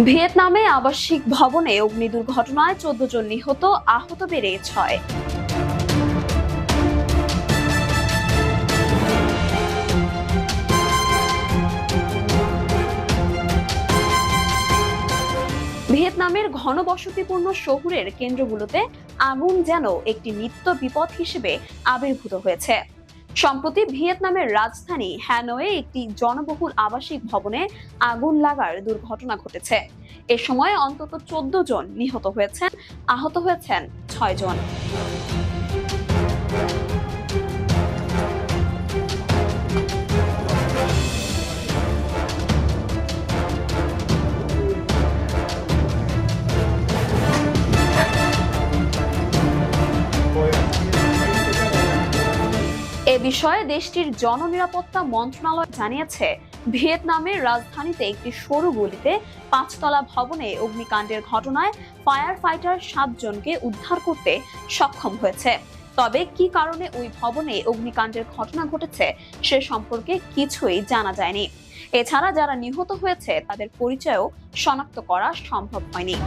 ভিয়েতনামে আবাসিক ভবনে অগ্নি দুর্ঘটনায় 14 জন নিহত, আহত বেড়ে 6। ভিয়েতনামের ঘনবসতিপূর্ণ শহুরের কেন্দ্রগুলোতে আগুন যেন একটি নিত্য বিপদ হিসেবে আবির্ভূত হয়েছে। সম্প্রতি ভিয়েতনামের রাজধানী হ্যানয়ে একটি জনবহুল আবাসিক ভবনে আগুন লাগার দুর্ঘটনা ঘটেছে। এ সময় অন্তত 14 জন নিহত হয়েছেন, আহত হয়েছেন 6 জন। এ বিষয়ে দেশটির জননিরাপত্তা মন্ত্রণালয় জানিয়েছে, ভিয়েতনামের রাজধানীতে একটি সরু গলিতে 5 তলা ভবনে অগ্নিকাণ্ডের ঘটনায় ফায়ার ফাইটার 7 জনকে উদ্ধার করতে সক্ষম হয়েছে। তবে কি কারণে ওই ভবনে অগ্নিকাণ্ডের ঘটনা ঘটেছে সে সম্পর্কে কিছুই জানা যায়নি। এছাড়া যারা নিহত হয়েছে তাদের পরিচয়ও শনাক্ত করা সম্ভব হয়নি।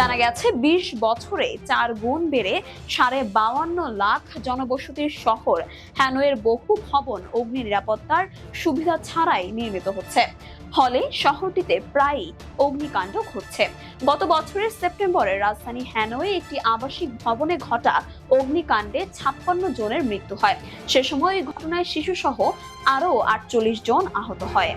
জানা গেছে 20 বছরে 4 গুণ বেড়ে 52.5 লাখ জনবসতির শহর হ্যানয়ের বহু ভবন অগ্নি নিরাপত্তার সুবিধা ছাড়াই নির্মিত হচ্ছে। ফলে শহরটিতে প্রায়ই অগ্নিকাণ্ড ঘটছে। গত বছরের সেপ্টেম্বরে রাজধানী হ্যানয়ে একটি আবাসিক ভবনে ঘটা অগ্নিকাণ্ডে 56 জনের মৃত্যু হয়। সে সময় এই ঘটনায় শিশুসহ আরও 48 জন আহত হয়।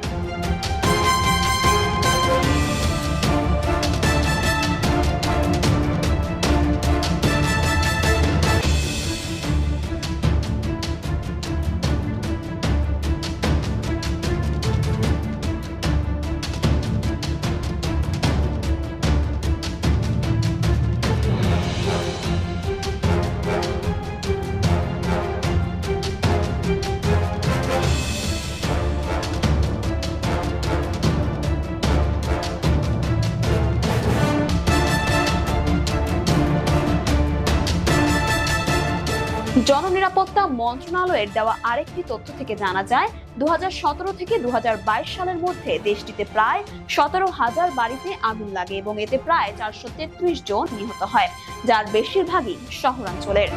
জননিরাপত্তা মন্ত্রণালয়ের দেওয়া আরেকটি তথ্য থেকে জানা যায়, 2017 থেকে 2022 সালের মধ্যে দেশটিতে প্রায় 17,000 বাড়িতে আগুন লাগে এবং এতে প্রায় 433 জন নিহত হয়, যার বেশিরভাগই শহরাঞ্চলের।